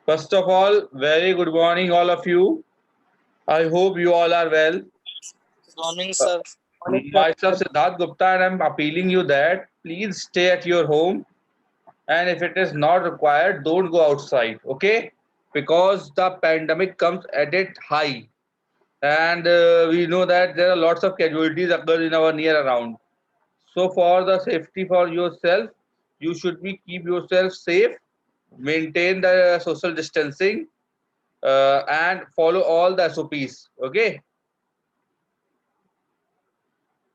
First of all, very good morning, all of you. I hope you all are well. Morning, Uh, sir. Myself, Siddharth Gupta, and I'm appealing you that please stay at your home. And if it is not required, don't go outside, okay? Because the pandemic comes at it high. And we know that there are lots of casualties occur in our near around. So for the safety for yourself, you should be keep yourself safe, maintain the social distancing, and follow all the SOPs. Okay.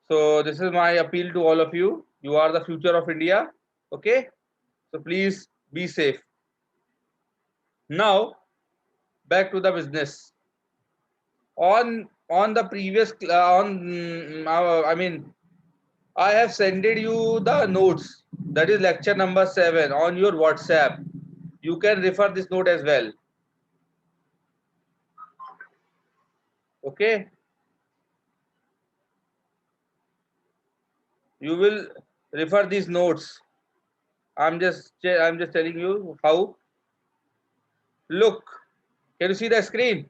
So this is my appeal to all of you. You are the future of India. Okay. So please be safe. Now back to the business. On the previous I mean I have sended you the notes. That is lecture number 7 on your WhatsApp. You can refer this note as well. Okay. You will refer these notes. I'm just telling you how. Look, can you see the screen?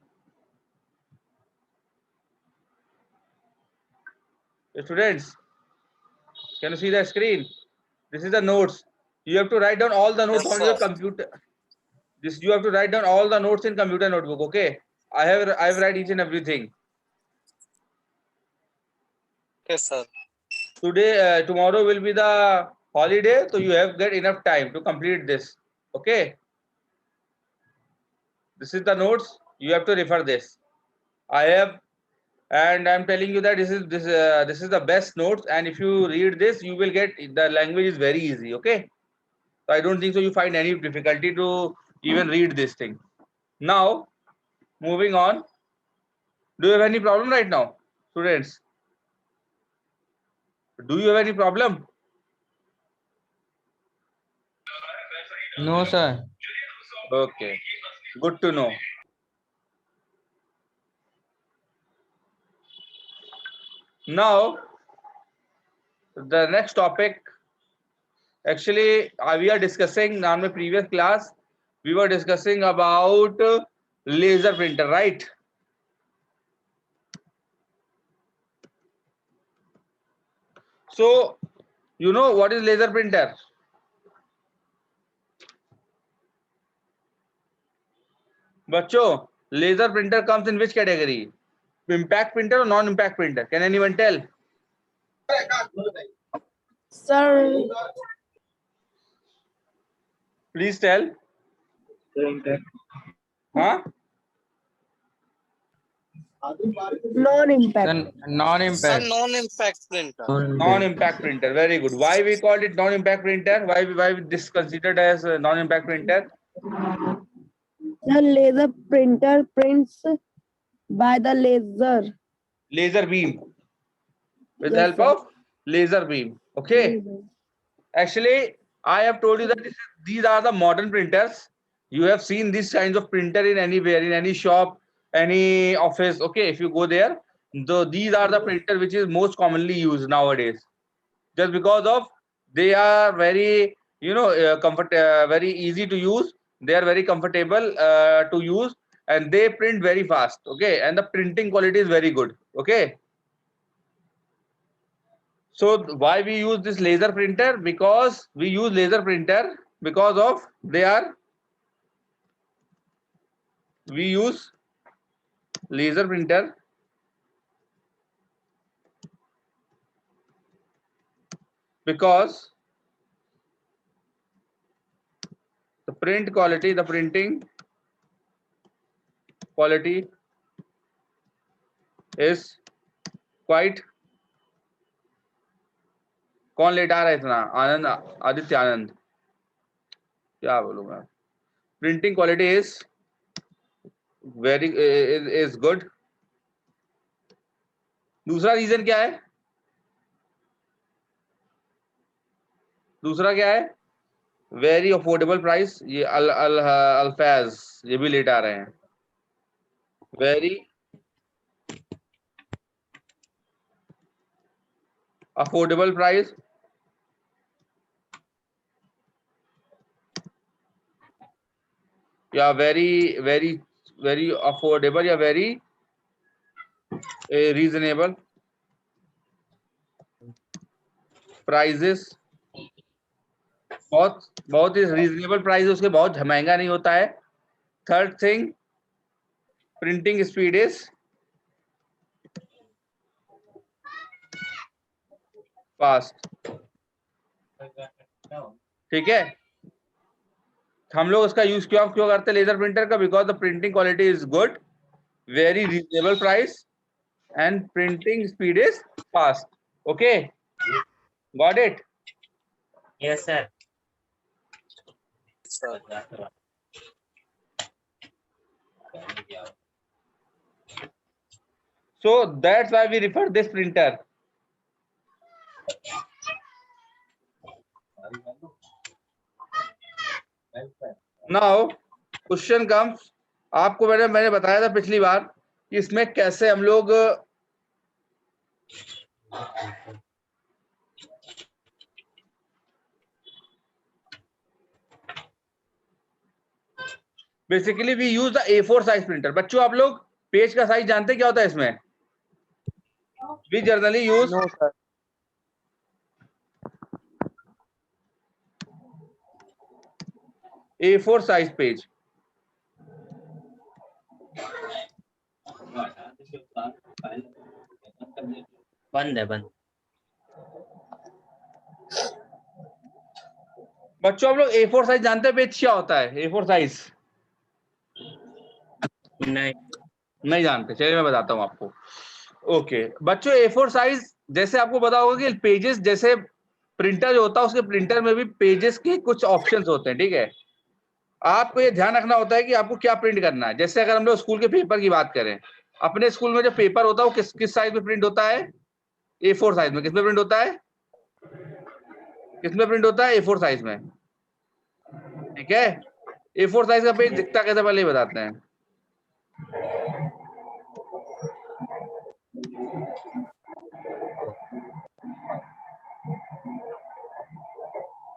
Students, can you see the screen? This is the notes. You have to write down all the notes Yes, on your sir. computer. This you have to write down all the notes in computer notebook. Okay. I've write each and everything. Okay, sir. Today, tomorrow will be the holiday, so you have get enough time to complete this. Okay. This is the notes. You have to refer this. I have, and I'm telling you that this is the best notes. And if you read this, you will get the language is very easy. Okay. So I don't think so. You find any difficulty to even read this thing. Now, moving on. Do you have any problem right now, students? Do you have any problem? No, sir. Okay. Good to know. Now, the next topic. Actually, we are discussing on my previous class. We were discussing about laser printer, right? So, you know what is laser printer? Bacho, laser printer comes in which category? Impact printer or non-impact printer? Can anyone tell? Sir, Please tell. Huh? non-impact. Sir, Sir, non-impact. non-impact printer. Non-impact printer. Very good. Why we called it non-impact printer? Why this considered as a non-impact printer? The laser printer prints by the laser. Laser beam. With the Yes, help sir. of laser beam. Okay. Actually, I have told you that these are the modern printers. You have seen these kinds of printer in anywhere, in any shop, any office. Okay, if you go there, so these are the printer which is most commonly used nowadays. Just because of they are very, very easy to use. They are very comfortable to use, and they print very fast. Okay, and the printing quality is very good. Okay. So why we use this laser printer? Because we use laser printer because of they are we use laser printer because the printing quality is quite. कौन late आ रहा है इतना आनंद आदित्य आनंद क्या बोलूं मैं printing quality is very is good दूसरा reason क्या है दूसरा क्या है वेरी अफोर्डेबल प्राइस ये अल्फैज ये भी लेट आ रहे हैं वेरी अफोर्डेबल प्राइस या वेरी अफोर्डेबल या वेरी रीजनेबल प्राइजेस, बहुत ही रीजनेबल प्राइस, उसके बहुत महंगा नहीं होता है। Third thing, printing speed is fast. ठीक है, हम लोग उसका यूज क्यों करते हैं लेजर प्रिंटर का? Because the printing quality is good, very reasonable price and printing speed is fast. Okay, got it? Yes, sir. Sir. So that's why we refer this printer. Now question comes, आपको मैंने बताया था पिछली बार कि इसमें कैसे हम लोग basically we use the A4 size printer. बच्चों आप लोग पेज का साइज जानते क्या होता है इसमें? We generally use No, sir. A4 size page. बंद है, बंद। बच्चों आप लोग A4 साइज जानते हैं पेज क्या होता है? A4 साइज नहीं जानते? चलिए मैं बताता हूं आपको। ओके बच्चों, A4 साइज जैसे आपको पता होगा कि पेजेस, जैसे प्रिंटर जो होता है उसके प्रिंटर में भी पेजेस के कुछ ऑप्शंस होते हैं। ठीक है, आपको ये ध्यान रखना होता है कि आपको क्या प्रिंट करना है। जैसे अगर हम लोग स्कूल के पेपर की बात करें, अपने स्कूल में जो पेपर होता है वो किस साइज में प्रिंट होता है? A4 साइज में। किसमें प्रिंट होता है? किसमें प्रिंट होता है? A4 साइज में। ठीक है, A4 साइज का पेज दिखता कैसे पहले ही बताते हैं।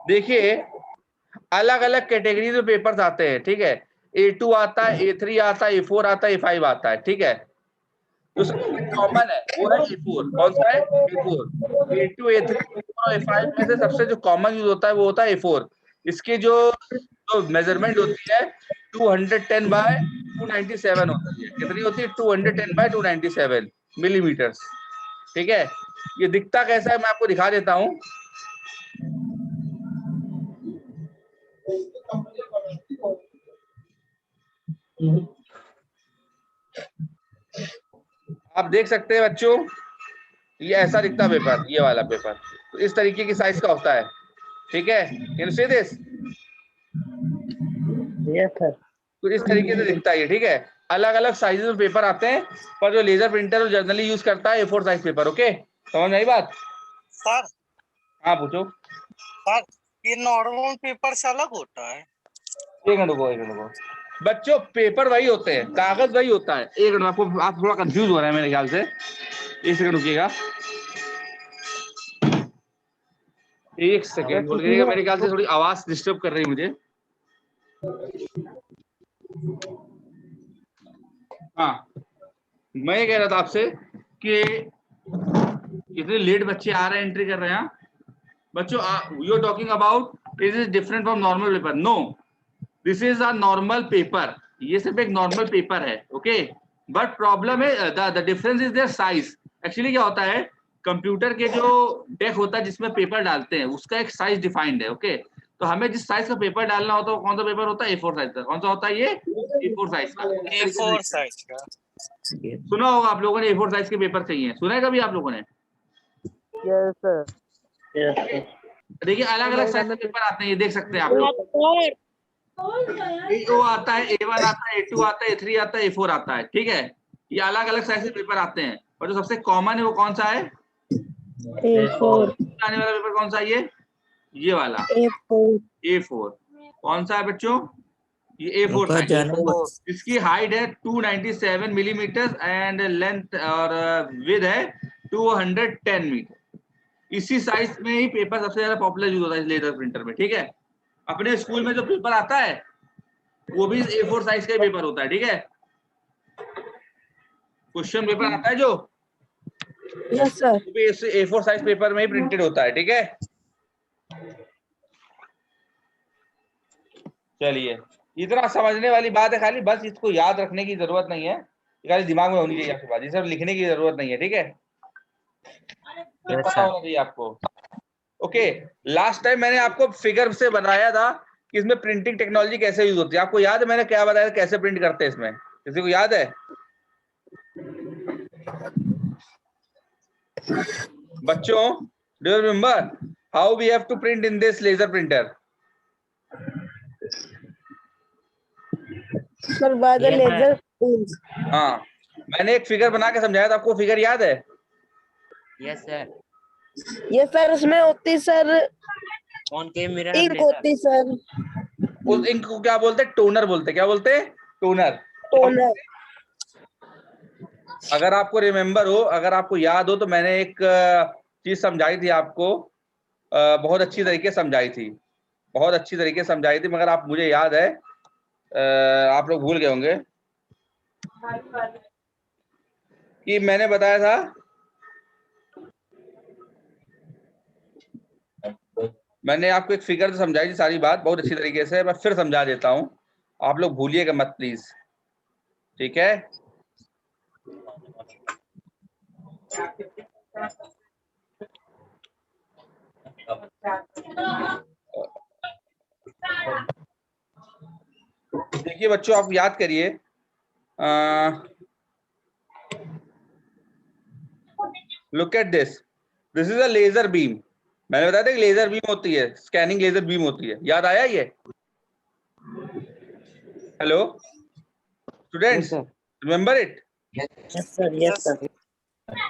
देखिए अलग अलग कैटेगरी में पेपर्स आते हैं। ठीक है, A2 आता है, A3 आता है, A4 आता है, A5 आता है। ठीक है, जो सबसे कॉमन है वो है A4। कौन सा है? A4। A2, A3, A4 और A5 में से सबसे जो कॉमन यूज होता है वो होता है A4। इसकी जो मेजरमेंट होती है 210 बाय 297 होती है। कितनी होती है? 210 बाय 297 मिलीमीटर्स। ठीक है, ये दिखता कैसा है मैं आपको दिखा देता हूं। आप देख सकते हैं बच्चों, ये ऐसा दिखता पेपर, ये वाला पेपर तो इस तरीके की साइज का होता है। ठीक है, can see this? Yes, sir. तो इस तरीके से दिखता है ये। ठीक है, अलग अलग साइजेस में पेपर आते हैं, पर जो लेजर प्रिंटर जनरली यूज करता है A4 साइज पेपर। ओके, समझ में आई बात? Sir, हाँ पूछो। sir, ये नॉर्मल पेपर से अलग होता है? एक मिनट रुको। बच्चों पेपर वही होते हैं, कागज वही होता है। एक मिनट, आपको आप थोड़ा कंफ्यूज हो रहे हैं मेरे ख्याल से, एक सेकंड रुकिएगा। एक सेकंड रुकिएगा, मेरे ख्याल से थोड़ी आवाज डिस्टर्ब कर रही है मुझे। हाँ, मैं ये कह रहा था आपसे कि इतने लेट बच्चे आ रहे हैं, एंट्री कर रहे हैं। बच्चों you are talking about is is different from normal paper? No, this is a normal paper. ये सिर्फ एक नॉर्मल पेपर है। ओके, बट प्रॉब्लम है the difference is their size. Actually क्या होता है, कंप्यूटर के जो डेक होता है जिसमें पेपर डालते हैं उसका एक साइज डिफाइंड है। ओके, तो हमें जिस साइज का पेपर डालना होता है वो कौन सा पेपर होता है? A4 साइज का। कौन सा होता है ये? A4 साइज का। A4 साइज का। सुना होगा आप लोगों ने, A4 साइज के पेपर चाहिए, सुना है कभी आप लोगों ने? Yes, sir. Yes, sir. देखिए अलग अलग साइज के पेपर आते हैं, ये देख सकते हैं आप लोग। A0 आता है, A1 आता है, A2 आता है, A3 आता है, A4 आता है। ठीक है, ये अलग अलग साइज के पेपर आते हैं, और जो सबसे कॉमन है वो कौन सा है? A4 आने वाला पेपर कौन सा है? ये वाला A4 A4। कौन सा है बच्चों? ये A4 साइज। इसकी हाइट है 297 मिलीमीटर एंड लेंथ और विड्थ है 210 मीटर। इसी साइज में ही पेपर सबसे ज्यादा पॉपुलर यूज होता है लेजर प्रिंटर में। ठीक है, अपने स्कूल में जो पेपर आता है वो भी A4 साइज का ही पेपर होता है, ठीक है। क्वेश्चन पेपर आता है जो, Yes, sir. वो भी A4 साइज पेपर में ही प्रिंटेड होता है, ठीक है। चलिए, इतना समझने वाली बात है, खाली बस इसको याद रखने की जरूरत नहीं है, खाली दिमाग में होनी चाहिए आपके पास, ये सब लिखने की जरूरत नहीं है, ठीक है। पता होना चाहिए आपको। ओके, लास्ट टाइम मैंने आपको फिगर से बताया था कि इसमें प्रिंटिंग टेक्नोलॉजी कैसे यूज होती है। आपको याद है मैंने क्या बताया, कैसे प्रिंट करते हैं इसमें? किसी को याद है? बच्चों, do you remember how we have to print in this laser printer? Sir, by the Yes, sir. laser tools. हाँ, मैंने एक फिगर बना के समझाया था, आपको फिगर याद है? Yes, sir. Yes, sir. उसमें होती sir Concave mirror ink laser. होती सर, उस इंक को क्या बोलते हैं? टोनर बोलते हैं। क्या बोलते हैं? टोनर। टोनर। अगर आपको रिमेम्बर हो, अगर आपको याद हो, तो मैंने एक चीज समझाई थी आपको, बहुत अच्छी तरीके से समझाई थी, बहुत अच्छी तरीके से समझाई थी, मगर आप, मुझे याद है, आप लोग भूल गए होंगे कि मैंने बताया था, मैंने आपको एक फिगर से समझाई थी सारी बात बहुत अच्छी तरीके से। मैं फिर समझा देता हूं, आप लोग भूलिएगा मत प्लीज, ठीक है। देखिए बच्चों, आप याद करिए, look at this, this is a laser beam. मैंने बताया था कि लेजर बीम होती है, स्कैनिंग लेजर बीम होती है, याद आया ये? Hello students, remember it? Yes, sir. Yes, sir.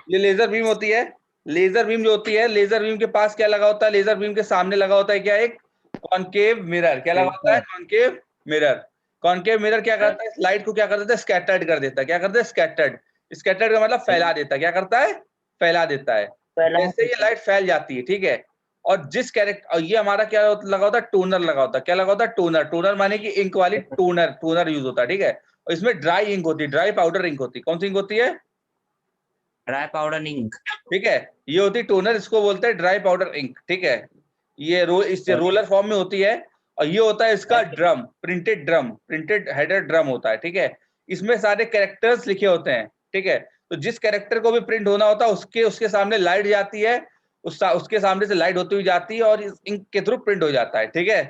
ये लेजर बीम होती है। लेजर बीम जो होती है, लेजर बीम के पास क्या लगा होता है? लेजर बीम के सामने लगा होता है क्या? एक कॉनकेव मिरर। क्या लगा होता है? Concave mirror. कॉनकेव मिरर क्या करता है? लाइट को क्या कर देता है? स्कैटर्ड कर देता है। क्या करता है? स्कैटर्ड। स्कैटर्ड का मतलब फैला देता है। क्या करता है? फैला देता है। जैसे ये लाइट फैल जाती है, ठीक है, और जिस कैरेक्टर, और ये हमारा क्या लगा होता है? टोनर लगा होता है। क्या लगा होता है? टोनर। टोनर माने कि इंक वाली टोनर, टोनर यूज होता है, ठीक है। और इसमें ड्राई इंक होती है, ड्राई पाउडर इंक होती है। कौन सी इंक होती है? Dry powder ink. ठीक है, ये होती है टोनर, इसको बोलते हैं ड्राई पाउडर इंक, ठीक है। ये इससे रोलर फॉर्म में होती है। और ये होता है इसका drum, printed drum, printed header drum होता है, ठीक है। इसमें सारे कैरेक्टर्स लिखे होते हैं, ठीक है। तो जिस कैरेक्टर को भी प्रिंट होना होता है, उसके सामने लाइट जाती है, उसके सामने से लाइट होती हुई जाती है, और इस इंक के थ्रू प्रिंट हो जाता है, ठीक है।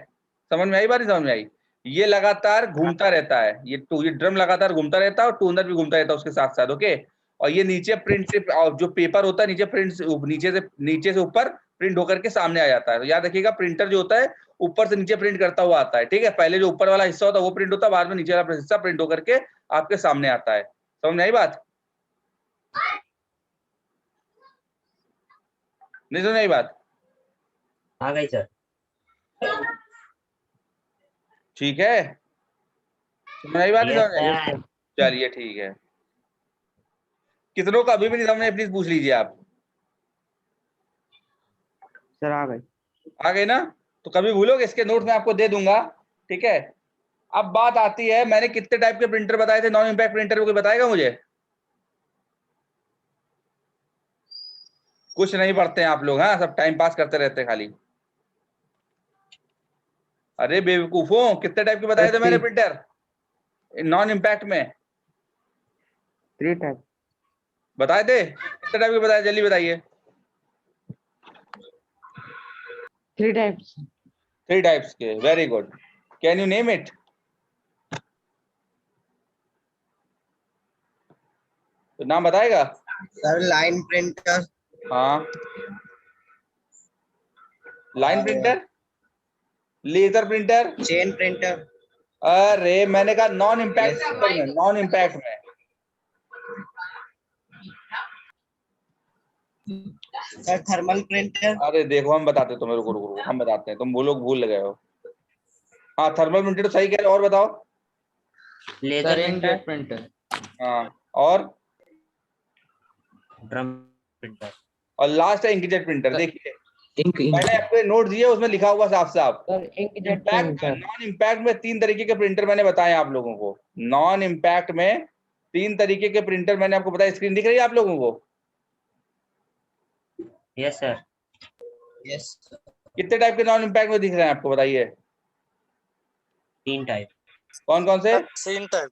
समझ में आई बात? नहीं समझ में आई? ये लगातार घूमता रहता है, ये ड्रम लगातार घूमता रहता है, और टोनर भी घूमता रहता है उसके साथ साथ, ओके। और ये नीचे प्रिंट से, जो पेपर होता है नीचे प्रिंट से, नीचे से ऊपर प्रिंट होकर के सामने आ जाता है। तो याद रखिएगा, प्रिंटर जो होता है ऊपर से नीचे प्रिंट करता हुआ आता है, ठीक है। पहले जो ऊपर वाला हिस्सा होता है वो प्रिंट होता है, बाद में नीचे वाला हिस्सा प्रिंट होकर के आपके सामने आता है। समझ में आई बात? नहीं समझ में आई बात? आ गई सर। ठीक है, समझ में आई बात? नहीं Yes, समझ में आई? sir. चलिए ठीक है। कितनों का अभी भी नहीं समझ में, प्लीज पूछ लीजिए आप। सर आ गए। आ गए ना? तो कभी भूलोगे, इसके नोट में आपको दे दूंगा, ठीक है। अब बात आती है, मैंने कितने टाइप के प्रिंटर बताए थे? नॉन इम्पैक्ट प्रिंटर कोई बताएगा मुझे? कुछ नहीं पढ़ते हैं आप लोग, हाँ, सब टाइम पास करते रहते हैं खाली। अरे बेवकूफों, कितने टाइप के बताए थे मैंने प्रिंटर नॉन इम्पैक्ट में? 3 टाइप। बताए थे? कितने टाइप के बताए? जल्दी बताइए। 3 टाइप्स। 3 टाइप्स के, very good. Can you name it? तो नाम बताएगा? सर लाइन प्रिंटर, हाँ, line printer, laser printer. Chain printer, अरे मैंने कहा नॉन इम्पैक्ट प्रिंटर में, नॉन इम्पैक्ट में। सर थर्मल प्रिंटर, अरे देखो, हम बताते तुम्हें, रुको रुको रुको, हम बताते हैं, तुम वो लोग भूल गए हो। हाँ, थर्मल प्रिंटर तो सही कह रहे हो, और बताओ। Laser printer. प्रिंटर। हाँ, और Drum printer. लास्ट है इंकजेट प्रिंटर। देखिए, इंक मैंने आपको नोट दिया उसमें लिखा हुआ साफ साफ। Sir inkjet impact printer. Non impact में 3 तरीके के प्रिंटर मैंने बताए आप लोगों को। नॉन इम्पैक्ट में 3 तरीके के प्रिंटर मैंने आपको बताया। स्क्रीन दिख रही है आप लोगों को? Yes sir. Yes. कितने टाइप के नॉन इम्पैक्ट में दिख रहे हैं आपको, बताइए 3 टाइप। कौन कौन से? सेम टाइप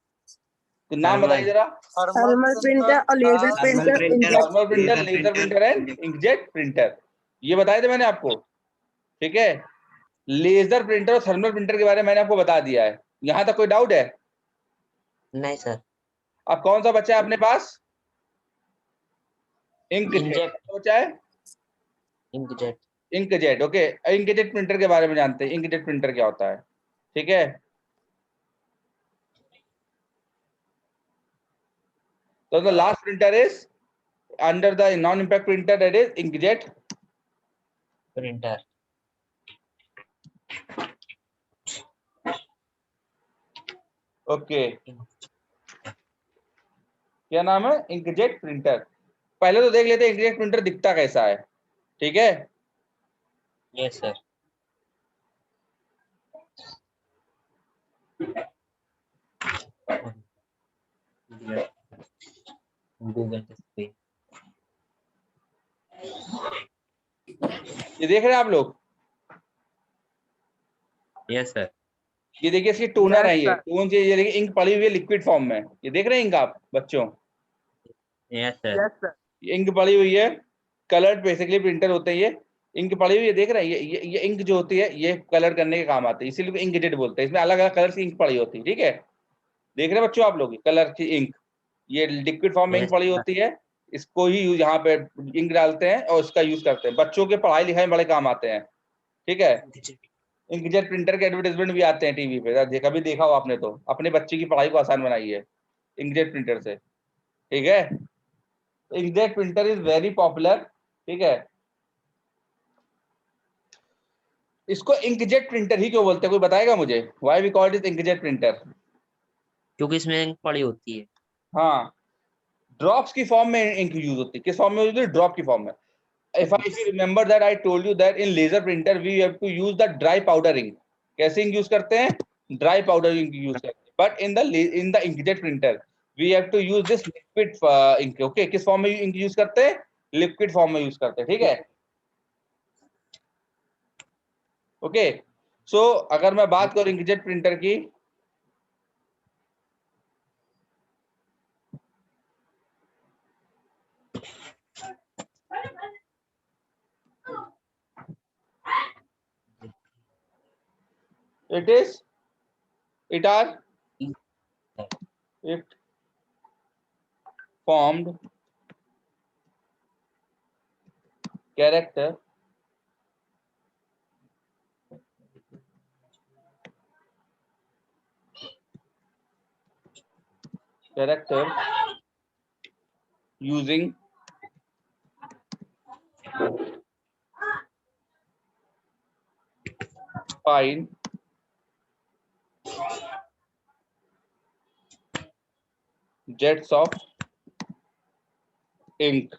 तो नाम बताइए जरा। थर्मल प्रिंटर और laser Thermal printer, printer, inkjet thermal printer, laser laser printer, printer and inkjet printer, ये बताए थे मैंने आपको। ठीक है, लेजर प्रिंटर और थर्मल प्रिंटर के बारे में मैंने आपको बता दिया है। यहाँ तक कोई डाउट है? नहीं सर। अब कौन सा बच्चा है अपने पास? Inkjet inkjet. बचा है। Inkjet. Inkjet, okay. Inkjet printer के बारे में जानते हैं, इंकजेट प्रिंटर क्या होता है। ठीक है, तो the last printer is under the non impact printer, that is inkjet printer. Okay. क्या नाम है? Inkjet printer. पहले तो देख लेते हैं इंकजेट प्रिंटर दिखता कैसा है। ठीक है, यस सर। गूगल पे। ये देख रहे हैं आप लोग? Yes sir. ये देखिए इसकी टोनर है, Yes, ये sir. टोन से ये देखिए इंक पड़ी हुई है लिक्विड फॉर्म में। ये देख रहे हैं इंक आप बच्चों? Yes sir. यस सर, ये इंक पड़ी हुई है, कलर्ड बेसिकली प्रिंटर होते हैं ये। इंक पड़ी हुई है, देख रहे हैं? ये इंक जो होती है ये कलर करने के काम आती है, इसीलिए इंकजेट बोलते हैं। इसमें अलग अलग कलर की इंक पड़ी होती है। ठीक है, देख रहे हैं बच्चों आप लोग? कलर की इंक, ये लिक्विड फॉर्म में इंक Yes, पड़ी sir. होती है। इसको ही यूज यहाँ पे इंक डालते हैं और इसका यूज करते हैं, बच्चों के पढ़ाई लिखाई में बड़े काम आते हैं। ठीक है, इंकजेट प्रिंटर के एडवर्टाइजमेंट भी आते हैं टीवी पे, कभी देखा हो आपने तो। अपने बच्चे की पढ़ाई को आसान बनाई है इंकजेट प्रिंटर से। ठीक है, inkjet printer is very popular. ठीक है, इसको इंकजेट प्रिंटर ही क्यों बोलते हैं, कोई बताएगा मुझे? Why we called it inkjet printer? क्योंकि इसमें इंक पड़ी होती है। हाँ, ड्रॉप्स की फॉर्म में इंक यूज होती है। किस फॉर्म में यूज होती है? ड्रॉप की फॉर्म में। if you remember that I told you that in laser printer we have to use the dry powder ink. कैसे इंक यूज करते हैं? ड्राई पाउडर इंक यूज करते हैं। But in the inkjet printer we have to use this liquid ink. Okay, किस form में ink use करते हैं? Liquid form में यूज करते हैं। ठीक है, ओके। सो अगर मैं बात करूं इंकजेट प्रिंटर की, it formed character using fine jets of ink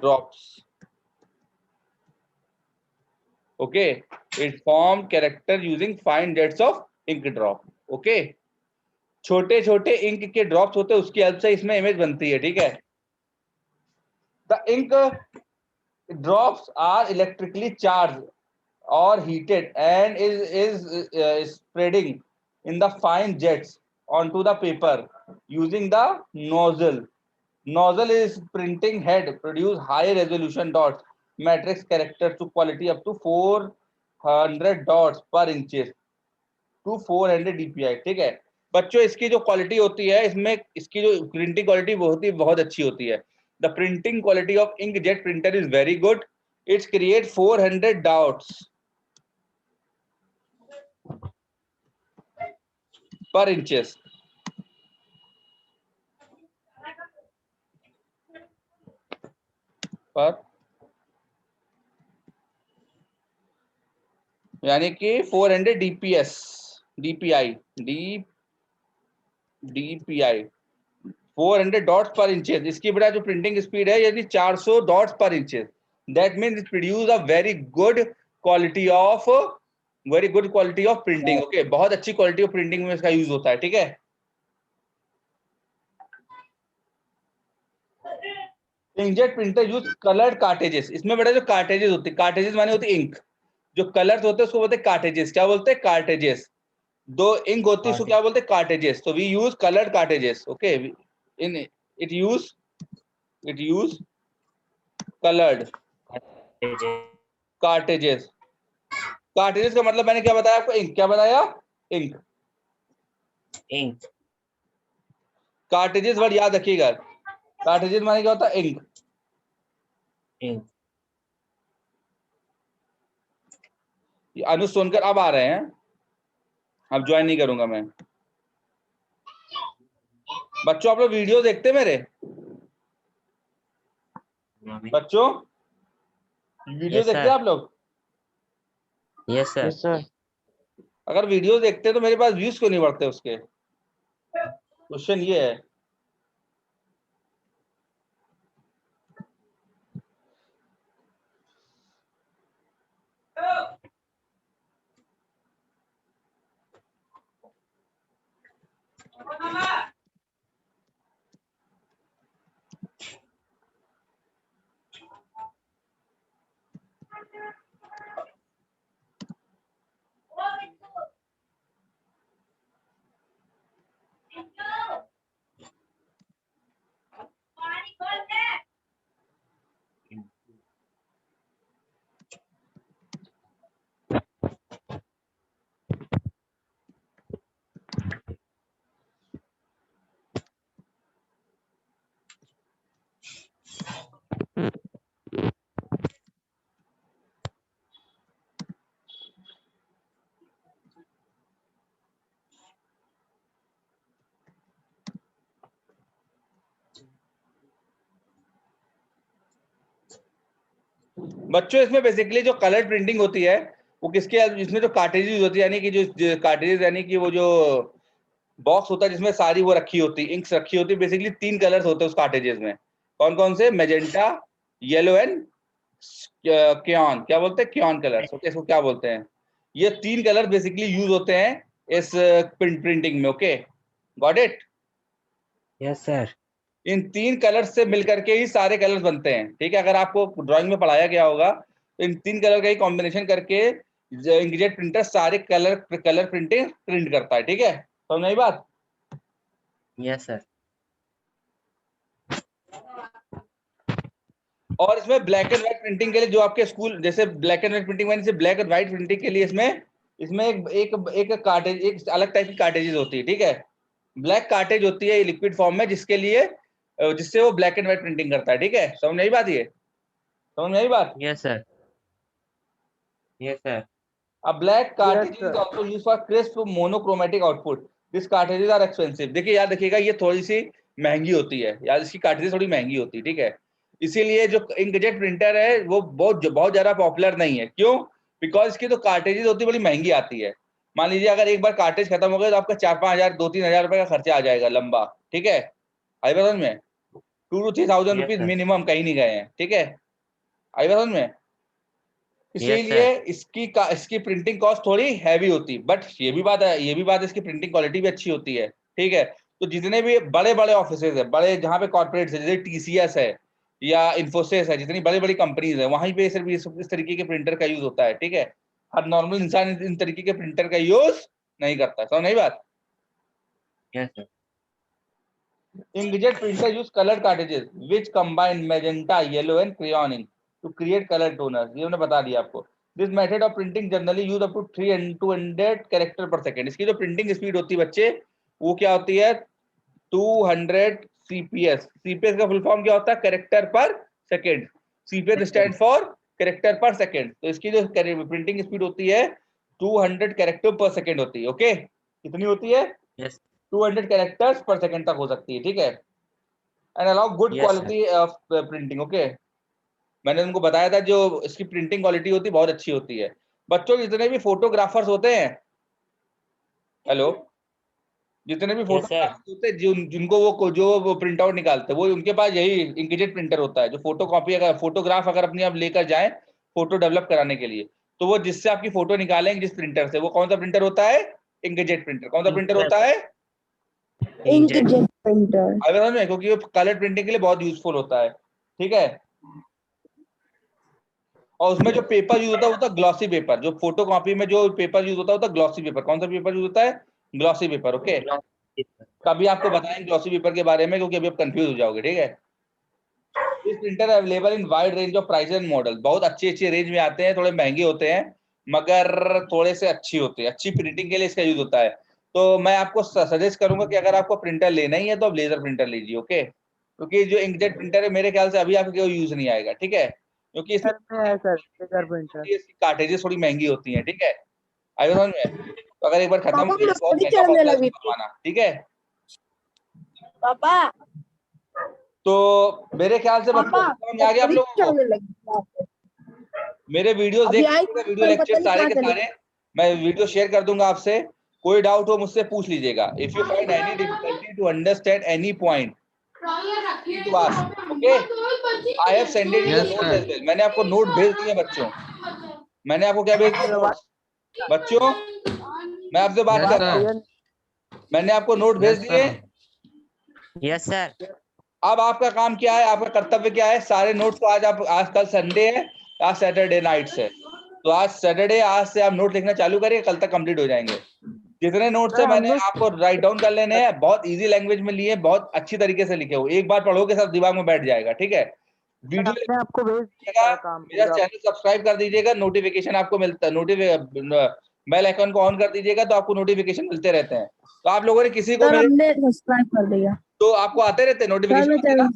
drops. Okay, it formed character using fine jets of ink drop. Okay, छोटे छोटे इंक के ड्रॉप्स होते हैं, उसकी हेल्प से इसमें इमेज बनती है। ठीक है, the ink drops are electrically charge or heated and is spreading in the fine jets onto the paper using the nozzle. Nozzle is printing head produce high resolution dots matrix characters to quality up to 400 dots per inches to 400 dpi. ठीक है बच्चों, इसकी जो quality होती है, इसमें इसकी जो प्रिंटिंग क्वालिटी बहुत अच्छी होती है। The printing quality of inkjet printer is very good. It's create 400 dots per inches. पर यानी कि 400 dps dpi 400 डॉट्स पर इंचेस। इसकी बड़ा जो प्रिंटिंग स्पीड है यदि 400 डॉट्स पर inches, that means it produce a very good quality of printing. Okay, बहुत अच्छी क्वालिटी ऑफ प्रिंटिंग में इसका यूज होता है, ठीक है। Inkjet printer use coloured कार्टेजेस। इसमें बड़े जो कार्टेजेस होते हैं, कार्टेजेस माने होती है इंक, जो कलर्स होते हैं उसको बोलते हैं कार्टेजेस। क्या बोलते हैं? कार्टेजेस। दो इंक होती है उसको क्या बोलते हैं? कार्टेजेस। तो we use coloured cartridges. Okay, in it use coloured cartridges. Cartridges का मतलब मैंने क्या बताया आपको? इंक। क्या बताया? इंक। इंक। कार्टेजेस वर्ड याद रखिएगा। कार्टेजेस माने क्या होता है? इंक। इंक। अनुज सोनकर अब आ रहे हैं, अब ज्वाइन नहीं करूंगा मैं। बच्चों आप लोग वीडियो देखते मेरे? बच्चों वीडियो Yes, देखते sir. आप लोग? Yes sir. Yes, sir. अगर वीडियो देखते तो मेरे पास व्यूज क्यों नहीं बढ़ते उसके? क्वेश्चन ये है। बच्चों इसमें बेसिकली जो कलर प्रिंटिंग होती है वो किसके, इसमें जो कार्टेजेस होती है, यानी कि जो कार्टेजेस यानी कि वो जो बॉक्स होता है जिसमें सारी वो रखी होती है, इंक्स रखी होती है। बेसिकली 3 कलर्स होते हैं उस कार्टेजेस में। कौन कौन से? मैजेंटा, येलो एंड क्यान। क्या बोलते हैं? क्यान कलर्स। ओके, इसको क्या बोलते हैं? ये 3 कलर बेसिकली यूज होते हैं इस प्रिंटिंग में। Okay, got it? Yes sir. In 3 colours से मिलकर के ही सारे कलर्स बनते हैं, ठीक है। अगर आपको ड्राइंग में पढ़ाया गया होगा तो इन 3 कलर का ही कॉम्बिनेशन करके इंकजेट प्रिंटर सारे कलर प्रिंटिंग प्रिंट करता है, ठीक है। समझ आई बात? Yes sir. और इसमें ब्लैक एंड व्हाइट प्रिंटिंग के लिए जो आपके स्कूल जैसे ब्लैक एंड व्हाइट प्रिंटिंग से ब्लैक एंड व्हाइट प्रिंटिंग के लिए इसमें एक कार्टेज, एक अलग टाइप की कार्टेजेस होती है, ठीक है। ब्लैक कार्टेज होती है लिक्विड फॉर्म में, जिससे वो ब्लैक एंड व्हाइट प्रिंटिंग करता है, ठीक है। समझ आई बात? ये समझ में आई बात? Yes sir. Yes sir. A black cartridge sir. is also used for crisp monochromatic output. These cartridges are expensive. देखिए याद रखिएगा, ये थोड़ी सी महंगी होती है, यार इसकी कार्ट्रिज थोड़ी महंगी होती है, ठीक है। इसीलिए जो इंकजेट प्रिंटर है वो बहुत ज्यादा पॉपुलर नहीं है। क्यों? बिकॉज इसकी जो कार्ट्रिजेज होती है बड़ी महंगी आती है। मान लीजिए अगर एक बार कार्ट्रिज खत्म हो गया तो आपका 4-5 हजार 2-3 हजार रुपए का खर्चा आ जाएगा लंबा, ठीक है। आई बात समझ में? 2 to 3 thousand Yes, rupees sir. Minimum कहीं नहीं गए हैं, ठीक है। आई बात समझ में? Yes, इसीलिए sir. इसकी प्रिंटिंग कॉस्ट थोड़ी हैवी होती, बट ये भी बात है इसकी प्रिंटिंग क्वालिटी भी अच्छी होती है, ठीक है। तो जितने भी बड़े बड़े ऑफिसेज है, बड़े जहाँ पे कॉर्पोरेट्स है, जैसे टीसीएस है या इन्फोसिस है, जितनी बड़ी बड़ी कंपनीज है, वहीं पे सिर्फ इस तरीके के प्रिंटर का यूज होता है, ठीक है। हर नॉर्मल इंसान इन तरीके के प्रिंटर का यूज नहीं करता। समझ नहीं बात? Yes, sir. Inkjet printer use colored cartridges which combine magenta, yellow and crayon ink to create color toners. ये हमने बता दिया आपको। This method of printing generally use up to 200 character per second. इसकी जो प्रिंटिंग स्पीड होती है बच्चे, वो क्या होती है? 200 CPS। CPS का फुल फॉर्म क्या होता है? कैरेक्टर पर second. CPS stand for character पर सेकेंड। तो इसकी जो प्रिंटिंग स्पीड होती है 200 कैरेक्टर पर सेकेंड होती है। ओके, कितनी होती है? Yes. 200 कैरेक्टर्स पर सेकंड तक हो सकती है, ठीक है। And allow good Yes, quality of printing. Okay, मैंने उनको बताया था जो इसकी प्रिंटिंग क्वालिटी होती है बहुत अच्छी होती है। बच्चों जितने भी फोटोग्राफर्स होते हैं, हेलो, जितने भी फोटो sir. होते हैं जिनको वो प्रिंट आउट निकालते हैं वो उनके पास यही इंकजेट प्रिंटर होता है, जो फोटो कॉपी अगर फोटोग्राफ अगर अपनी आप लेकर जाएं फोटो डेवलप कराने के लिए, तो वो जिससे आपकी फोटो निकालेंगे जिस प्रिंटर से, वो कौन सा प्रिंटर होता है? Inkjet printer. कौन सा प्रिंटर होता है? Inkjet printer. अगर समझ में, क्योंकि वो कलर प्रिंटिंग के लिए बहुत यूजफुल होता है, ठीक है। और उसमें जो पेपर यूज होता है वो होता है ग्लॉसी पेपर। जो फोटो कॉपी में जो पेपर यूज होता है ग्लॉसी पेपर। कौन सा पेपर यूज होता है? Glossy paper. ओके, कभी आपको बताएंगे ग्लॉसी पेपर के बारे में, क्योंकि अभी आप कंफ्यूज हो जाओगे, ठीक है। This printer available in wide range of price and model. बहुत अच्छे रेंज में आते हैं, थोड़े महंगे होते हैं मगर थोड़े से अच्छी होती है, अच्छी प्रिंटिंग के लिए इसका यूज होता है। तो मैं आपको सजेस्ट करूंगा कि अगर आपको प्रिंटर लेना ही है तो आप लेजर प्रिंटर लीजिए, ओके। क्योंकि जो इंकजेट प्रिंटर है मेरे ख्याल से अभी आपके यूज नहीं आएगा, ठीक है, क्योंकि सर में है सर लेजर प्रिंटर। इसकी कार्टेजेस थोड़ी महंगी होती हैं, ठीक है। आई समझ में, तो अगर एक बार खत्म पापा हो जाए तो बहुत मस्ती महंगा चलने पड़ता है लगी इसको थी। बनवाना, ठीक है। पापा तो मेरे ख्याल से बच्चों पापा समझ में आ गया आप मस्ती लोगों को। चलने लगी थी। मेरे वीडियोस अभी देख आई लीजिएगा, वीडियो पर लेक्चर पता नहीं सारे कहाँ के चली सारे मैं वीडियो शेयर कर दूंगा आपसे। कोई डाउट हो मुझसे पूछ लीजिएगा। If you find any difficulty to understand any point to ask, okay. I have send it in the notes as well. मैंने आपको नोट भेज दिए बच्चों। मैंने आपको क्या भेज दिया नोट्स? बच्चों मैं आपसे बात Yes, कर रहा sir. हूँ, मैंने आपको नोट भेज Yes, दिए। sir. Yes, sir. अब आपका काम क्या है, आपका कर्तव्य क्या है? सारे नोट्स को आज कल संडे है, आज सैटरडे नाइट से, तो आज सैटरडे, आज से आप नोट लिखना चालू करिए, कल तक कंप्लीट हो जाएंगे। जितने नोट्स है मैंने आपको राइट डाउन कर लेने हैं, बहुत इजी लैंग्वेज में लिए, बहुत अच्छी तरीके से लिखे हो, एक बार पढ़ोगे सब दिमाग में बैठ जाएगा, ठीक है। वीडियो मैंने आपको भेज दिया काम मेरा पूरा। चैनल सब्सक्राइब कर दीजिएगा, नोटिफिकेशन आपको मिलता है, बेल आइकन को ऑन कर दीजिएगा तो आपको नोटिफिकेशन मिलते रहते हैं। तो आप लोगों ने किसी को सर मेरे, हमने सब्सक्राइब कर दिया। तो आपको आते रहते हैं सर नोटिफिकेशन मैं आते ना।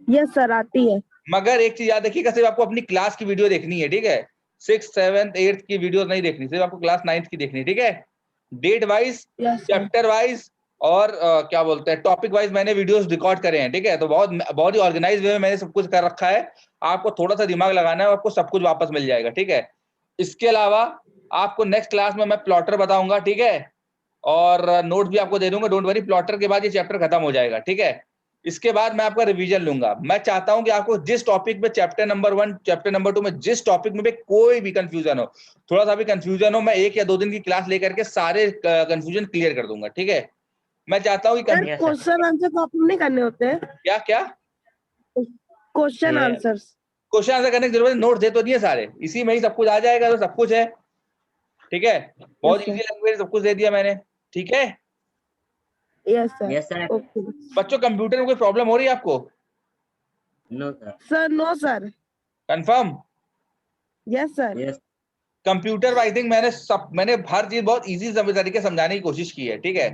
यस सर आती है। मगर एक चीज याद रखिएगा, सिर्फ आपको अपनी क्लास की वीडियो देखनी है, ठीक है। 6th 7th 8th की वीडियो नहीं देखनी, सिर्फ आपको क्लास 9th की देखनी है, ठीक है। Date wise, yes sir. Chapter wise और क्या बोलते हैं टॉपिक वाइज मैंने वीडियोस रिकॉर्ड करे हैं, ठीक है। तो बहुत ही ऑर्गेनाइज वे में मैंने सब कुछ कर रखा है। आपको थोड़ा सा दिमाग लगाना है, आपको सब कुछ वापस मिल जाएगा, ठीक है। इसके अलावा आपको नेक्स्ट क्लास में मैं प्लॉटर बताऊंगा, ठीक है, और नोट भी आपको दे दूंगा, डोंट वरी। प्लॉटर के बाद ये चैप्टर खत्म हो जाएगा, ठीक है। इसके बाद मैं आपका रिवीजन लूंगा। मैं चाहता हूं कि आपको जिस टॉपिक में चैप्टर नंबर 1 चैप्टर नंबर 2 में जिस टॉपिक में भी कोई भी कंफ्यूजन हो, थोड़ा सा भी कंफ्यूजन हो, मैं 1 या 2 दिन की क्लास लेकर के सारे कंफ्यूजन क्लियर कर दूंगा, ठीक है। मैं चाहता हूँ कि sir Yes, sir. Question answer तो आपको नहीं करने होते हैं? क्या क्या क्वेश्चन ये- आंसर्स क्वेश्चन आंसर करने की जरूरत है, नोट दे तो दिए सारे, इसी में ही सब कुछ आ जाएगा, तो सब कुछ है, ठीक है। बहुत Yes, sir. इजी लैंग्वेज सब कुछ दे दिया मैंने, ठीक है। Yes sir. Yes, sir. Okay बच्चों कंप्यूटर में कोई प्रॉब्लम हो रही है आपको? No, sir. सर। No sir. Confirm? Yes sir. Yes. Computer I think मैंने हर चीज बहुत इजी तरीके से समझाने की कोशिश की है, ठीक है,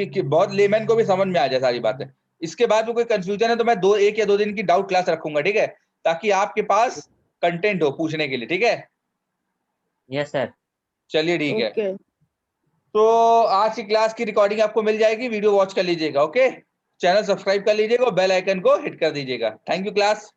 कि बहुत लेमैन को भी समझ में आ जाए सारी बातें। इसके बाद में कोई कंफ्यूजन है तो मैं 1 या 2 दिन की डाउट क्लास रखूंगा, ठीक है, ताकि आपके पास कंटेंट हो पूछने के लिए, ठीक है। Yes, sir. चलिए ठीक है, ओके तो आज की क्लास की रिकॉर्डिंग आपको मिल जाएगी, वीडियो वॉच कर लीजिएगा, ओके। चैनल सब्सक्राइब कर लीजिएगा और बेल आइकन को हिट कर दीजिएगा। Thank you class.